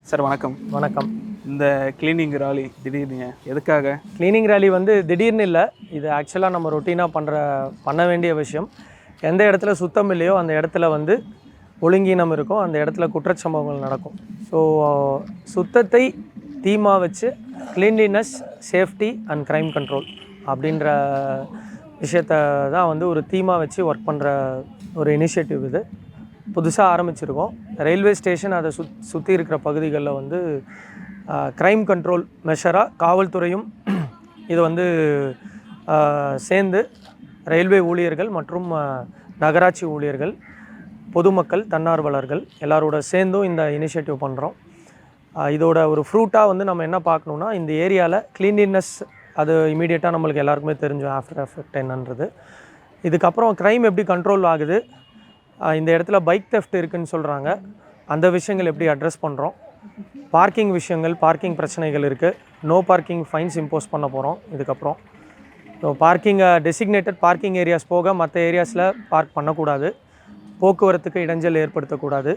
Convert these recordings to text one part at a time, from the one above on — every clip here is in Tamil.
சார் வணக்கம். வணக்கம். இந்த கிளீனிங் ராலி திடீர்னு எதுக்காக? கிளீனிங் ராலி வந்து திடீர்னு இல்லை, இது ஆக்சுவலாக நம்ம ரொட்டீனாக பண்ண வேண்டிய விஷயம். எந்த இடத்துல சுத்தம் இல்லையோ அந்த இடத்துல வந்து ஒழுங்கீனம் இருக்கும், அந்த இடத்துல குற்றச்சம்பவங்கள் நடக்கும். ஸோ சுத்தத்தை தீமாக வச்சு cleanliness, safety and crime control அப்படின்ற விஷயத்த தான் வந்து ஒரு தீமாக வச்சு ஒர்க் பண்ணுற ஒரு இனிஷியேட்டிவ் இது. புதுசாக ஆரம்பிச்சிருக்கோம். ரயில்வே ஸ்டேஷன் அதை சுற்றி இருக்கிற பகுதிகளில் வந்து க்ரைம் கண்ட்ரோல் மெஷராக காவல்துறையும் இது வந்து சேர்ந்து ரயில்வே ஊழியர்கள் மற்றும் நகராட்சி ஊழியர்கள், பொதுமக்கள், தன்னார்வலர்கள் எல்லாரோட சேர்ந்தும் இந்த இனிஷியேட்டிவ் பண்ணுறோம். இதோட ஒரு ஃப்ரூட்டாக வந்து நம்ம என்ன பார்க்கணுன்னா, இந்த ஏரியாவில் க்ளீன்லினஸ் அது இமீடியட்டாக நம்மளுக்கு எல்லாருக்குமே தெரிஞ்சோம் ஆஃப்டர் எஃபெக்ட் என்னன்றது. இதுக்கப்புறம் க்ரைம் எப்படி கண்ட்ரோல் ஆகுது, இந்த இடத்துல பைக் தெஃப்ட் இருக்குதுன்னு சொல்கிறாங்க, அந்த விஷயங்கள் எப்படி அட்ரஸ் பண்ணுறோம், பார்க்கிங் விஷயங்கள், பார்க்கிங் பிரச்சனைகள் இருக்குது, நோ பார்க்கிங் ஃபைன்ஸ் இம்போஸ் பண்ண போகிறோம் இதுக்கப்புறம். ஸோ டெசிக்னேட்டட் பார்க்கிங் ஏரியாஸ் போக மற்ற ஏரியாஸில் பார்க் பண்ணக்கூடாது, போக்குவரத்துக்கு இடைஞ்சல் ஏற்படுத்தக்கூடாது,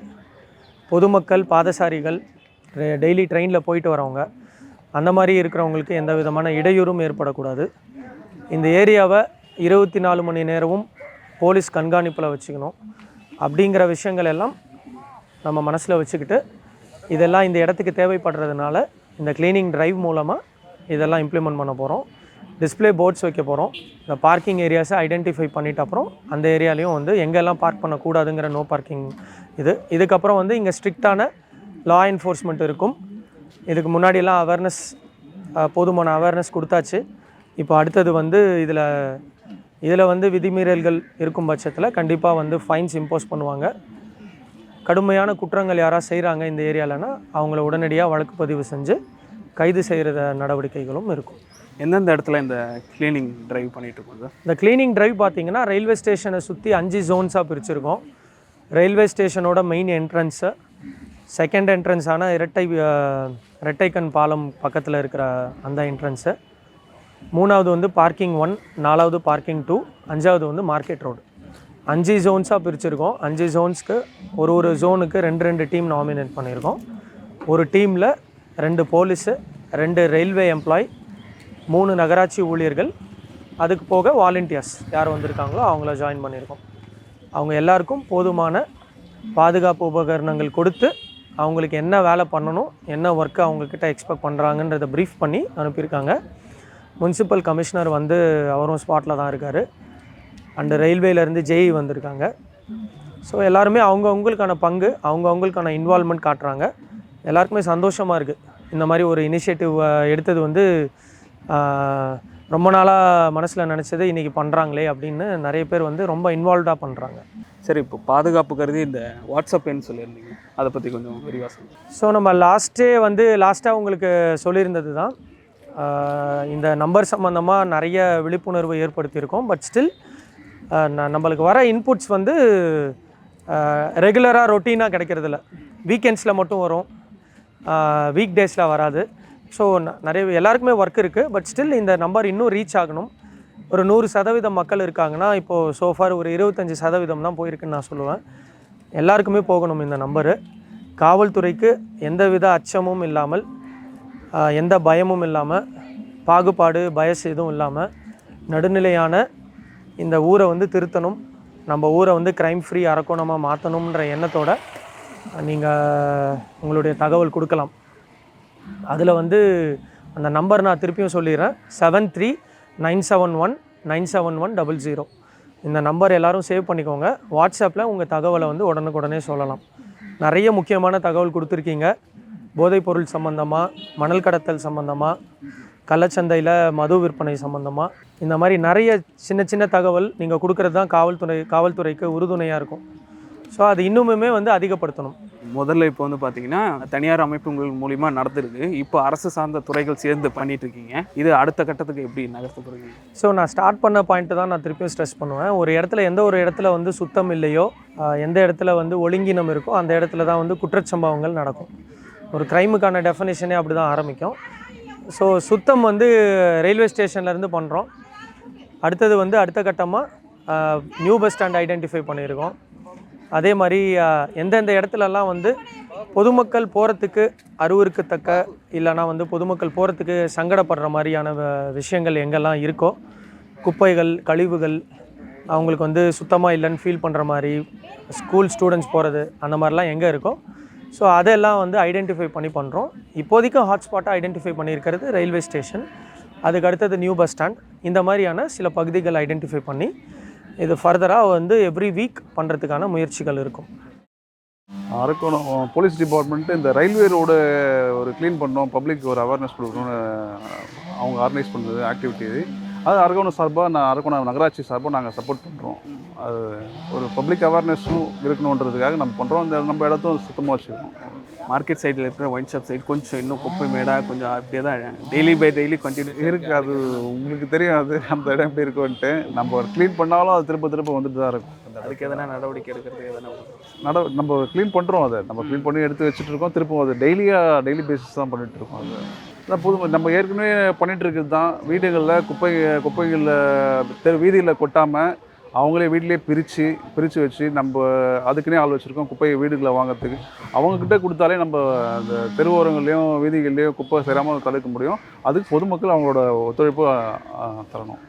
பொதுமக்கள், பாதசாரிகள், டெய்லி ட்ரெயினில் போயிட்டு வரவங்க அந்த மாதிரி இருக்கிறவங்களுக்கு எந்த விதமான இடையூறும் ஏற்படக்கூடாது. இந்த ஏரியாவை 24 மணி நேரமும் போலீஸ் கண்காணிப்பில் வச்சுக்கணும். அப்படிங்கிற விஷயங்கள் எல்லாம் நம்ம மனசில் வச்சுக்கிட்டு இதெல்லாம் இந்த இடத்துக்கு தேவைப்படுறதுனால இந்த க்ளீனிங் ட்ரைவ் மூலமாக இதெல்லாம் இம்ப்ளிமெண்ட் பண்ண போகிறோம். டிஸ்பிளே போர்ட்ஸ் வைக்க போகிறோம். இந்த பார்க்கிங் ஏரியாஸை ஐடென்டிஃபை பண்ணிட்ட அப்புறம் அந்த ஏரியாலையும் வந்து எங்கெல்லாம் பார்க் பண்ணக்கூடாதுங்கிற நோ பார்க்கிங் இதுக்கப்புறம் வந்து இங்கே ஸ்ட்ரிக்டான லா என்ஃபோர்ஸ்மெண்ட் இருக்கும். இதுக்கு முன்னாடியெல்லாம் போதுமான அவேர்னஸ் கொடுத்தாச்சு. இப்போ அடுத்தது வந்து இதில் வந்து விதிமீறல்கள் இருக்கும் பட்சத்தில் கண்டிப்பாக வந்து ஃபைன்ஸ் இம்போஸ் பண்ணுவாங்க. கடுமையான குற்றங்கள் யாராவது செய்கிறாங்க இந்த ஏரியாவில்னா அவங்கள உடனடியாக வழக்கு பதிவு செஞ்சு கைது செய்கிற நடவடிக்கைகளும் இருக்கும். எந்தெந்த இடத்துல இந்த கிளீனிங் ட்ரைவ் பண்ணிகிட்டு இருக்கோம்? இந்த கிளீனிங் ட்ரைவ் பார்த்திங்கன்னா ரயில்வே ஸ்டேஷனை சுற்றி 5 ஜோன்ஸாக பிரிச்சுருக்கோம். ரயில்வே ஸ்டேஷனோட மெயின் என்ட்ரன்ஸு, செகண்ட் என்ட்ரன்ஸான இரட்டைக்கண் பாலம் பக்கத்தில் இருக்கிற அந்த என்ட்ரன்ஸு, 3வது வந்து பார்க்கிங் 1, 4வது பார்க்கிங் 2, 5வது வந்து மார்க்கெட் ரோடு. 5 ஜோன்ஸாக பிரிச்சுருக்கோம். 5 ஜோன்ஸ்க்கு ஒரு ஜோனுக்கு 2 டீம் நாமினேட் பண்ணியிருக்கோம். ஒரு டீமில் 2 போலீஸு, 2 ரயில்வே எம்ப்ளாய், 3 நகராட்சி ஊழியர்கள், அதுக்கு போக வாலண்டியர்ஸ் யார் வந்திருக்காங்களோ அவங்கள ஜாயின் பண்ணியிருக்கோம். அவங்க எல்லாருக்கும் போதுமான பாதுகாப்பு உபகரணங்கள் கொடுத்து அவங்களுக்கு என்ன வேலை பண்ணணும், என்ன ஒர்க்கு அவங்கக்கிட்ட எக்ஸ்பெக்ட் பண்ணுறாங்கன்றதை ப்ரீஃப் பண்ணி அனுப்பியிருக்காங்க. முனிசிபல் கமிஷனர் வந்து அவரும் ஸ்பாட்டில் தான் இருக்கார். அண்டு ரயில்வேலேருந்து ஜேஇ வந்திருக்காங்க. ஸோ எல்லாருமே அவங்கவுங்களுக்கான பங்கு, அவங்கவுங்களுக்கான இன்வால்மெண்ட் காட்டுறாங்க. எல்லாருக்குமே சந்தோஷமாக இருக்குது. இந்த மாதிரி ஒரு இனிஷியேட்டிவ் எடுத்தது வந்து ரொம்ப நாளாக மனசில் நினச்சது இன்றைக்கி பண்ணுறாங்களே அப்படின்னு நிறைய பேர் வந்து ரொம்ப இன்வால்வ்டாக பண்ணுறாங்க. சரி, இப்போ பாதுகாப்பு கருதி இந்த வாட்ஸ்அப் எண் சொல்லியிருந்தீங்க, அதை பற்றி கொஞ்சம் விரிவாக சொல்லுங்கள். ஸோ நம்ம லாஸ்ட்டாக உங்களுக்கு சொல்லியிருந்தது தான், இந்த நம்பர் சம்மந்தமாக நிறைய விழிப்புணர்வு ஏற்படுத்தியிருக்கோம். பட் ஸ்டில் நம்மளுக்கு வர இன்புட்ஸ் வந்து ரெகுலராக ரொட்டீனாக கிடைக்கிறதில்ல. வீக்கெண்ட்ஸில் மட்டும் வரும், வீக் டேஸில் வராது. ஸோ எல்லாருக்குமே ஒர்க் இருக்குது. பட் ஸ்டில் இந்த நம்பர் இன்னும் ரீச் ஆகணும். ஒரு 100% மக்கள் இருக்காங்கன்னா இப்போது சோஃபார் ஒரு 25% தான் போயிருக்குன்னு நான் சொல்லுவேன். எல்லாருக்குமே போகணும் இந்த நம்பரு. காவல்துறைக்கு எந்தவித அச்சமும் இல்லாமல், எந்த பயமும் இல்லாமல், பாகுபாடு பயஸ் எதுவும் இல்லாமல் நடுநிலையான இந்த ஊரை வந்து திருத்தணும், நம்ம ஊரை வந்து க்ரைம் ஃப்ரீ அரக்கோணமாக மாற்றணுன்ற எண்ணத்தோடு நீங்கள் உங்களுடைய தகவல் கொடுக்கலாம். அதில் வந்து அந்த நம்பர் நான் திருப்பியும் சொல்லிடுறேன், 7397197100. இந்த நம்பர் எல்லோரும் சேவ் பண்ணிக்கோங்க. வாட்ஸ்அப்பில் உங்கள் தகவலை வந்து உடனுக்குடனே சொல்லலாம். நிறைய முக்கியமான தகவல் கொடுத்துருக்கீங்க. போதைப்பொருள் சம்மந்தமாக, மணல் கடத்தல் சம்மந்தமாக, கள்ளச்சந்தையில் மது விற்பனை சம்மந்தமாக, இந்த மாதிரி நிறைய சின்ன தகவல் நீங்கள் கொடுக்குறது தான் காவல்துறைக்கு உறுதுணையாக இருக்கும். ஸோ அது இன்னுமே வந்து அதிகப்படுத்தணும். முதல்ல இப்போ வந்து பார்த்தீங்கன்னா தனியார் அமைப்புகள் மூலிமா நடந்துருக்கு. இப்போ அரசு சார்ந்த துறைகள் சேர்ந்து பண்ணிகிட்ருக்கீங்க. இது அடுத்த கட்டத்துக்கு எப்படி நகர்த்த போகிறீங்க? ஸோ நான் ஸ்டார்ட் பண்ண பாயிண்ட்டு தான் நான் திருப்பியும் ஸ்ட்ரெஸ் பண்ணுவேன். எந்த ஒரு இடத்துல வந்து சுத்தம் இல்லையோ, எந்த இடத்துல வந்து ஒழுங்கினம் இருக்கோ அந்த இடத்துல தான் வந்து குற்றச்சம்பவங்கள் நடக்கும். ஒரு க்ரைமுக்கான டெஃபினேஷனே அப்படி தான் ஆரம்பிக்கும். ஸோ சுத்தம் வந்து ரயில்வே ஸ்டேஷன்லேருந்து பண்ணுறோம். அடுத்தது வந்து அடுத்த கட்டமாக நியூ பஸ் ஸ்டாண்ட் ஐடென்டிஃபை பண்ணியிருக்கோம். அதே மாதிரி எந்தெந்த இடத்துலலாம் வந்து பொதுமக்கள் போகிறதுக்கு அருவருக்கத்தக்க இல்லைனா வந்து பொதுமக்கள் போகிறதுக்கு சங்கடப்படுற மாதிரியான விஷயங்கள் எங்கெல்லாம் இருக்கோ, குப்பைகள், கழிவுகள், அவங்களுக்கு வந்து சுத்தமாக இல்லைன்னு ஃபீல் பண்ணுற மாதிரி, ஸ்கூல் ஸ்டூடெண்ட்ஸ் போகிறது அந்த மாதிரிலாம் எங்கே இருக்கோ, ஸோ அதெல்லாம் வந்து ஐடென்டிஃபை பண்ணி பண்ணுறோம். இப்போதைக்கு ஹாட்ஸ்பாட்டாக ஐடென்டிஃபை பண்ணியிருக்கிறது ரயில்வே ஸ்டேஷன், அதுக்கு அடுத்தது நியூ பஸ் ஸ்டாண்ட், இந்த மாதிரியான சில பகுதிகள் ஐடென்டிஃபை பண்ணி இது ஃபர்தராக வந்து எவ்ரி வீக் பண்ணுறதுக்கான முயற்சிகள் இருக்கும். அரக்கோணம் போலீஸ் டிபார்ட்மெண்ட்டு இந்த ரயில்வே ரோடு ஒரு க்ளீன் பண்ணோம், பப்ளிக் ஒரு அவேர்னஸ் கொடுக்கணும்னு அவங்க ஆர்கனைஸ் பண்ணுறது ஆக்டிவிட்டி இது. அது அரக்கோணம் சார்பாக அரக்கோணம் நகராட்சி சார்பாக நாங்கள் சப்போர்ட் பண்ணுறோம். அது ஒரு பப்ளிக் அவேர்னஸும் இருக்கணுன்றதுக்காக நம்ம பண்ணுறோம். இந்த நம்ம இடத்தும் சுத்தமாக வச்சுருக்கோம். மார்க்கெட் சைடில் இருக்கிற ஒயின் ஷாப் சைடு கொஞ்சம் இன்னும் குப்பை மேடாக கொஞ்சம் அப்படியே தான் டெய்லி பை டெய்லி கண்டினியூ இருக்குது. அது உங்களுக்கு தெரியும், அது அந்த இடம் எப்படி இருக்குன்ட்டு. நம்ம க்ளீன் பண்ணாலும் அது திரும்ப வந்துட்டு தான் இருக்கும். அதுக்கு எதனா நடவடிக்கை எடுக்கிறதுக்கு எதனா நம்ம க்ளீன் பண்ணுறோம். அதை நம்ம க்ளீன் பண்ணி எடுத்து வச்சுட்டு இருக்கோம். திரும்ப அது டெய்லி பேசிஸ் தான் பண்ணிகிட்டு இருக்கோம். அது நம்ம ஏற்கனவே பண்ணிகிட்டு இருக்கிறது தான். வீடுகளில் குப்பைகளில் வீதியில் கொட்டாமல் அவங்களே வீட்டிலே பிரித்து வச்சு நம்ம அதுக்குன்னே ஆள் வச்சுருக்கோம். குப்பையை வீடுகளை வாங்கிறதுக்கு அவங்கக்கிட்ட கொடுத்தாலே நம்ம அந்த தெருவோரங்கள்லேயும் வீதிகள்லேயும் குப்பை சேராமல் தடுக்க முடியும். அதுக்கு பொதுமக்கள் அவங்களோட ஒத்துழைப்பு தரணும்.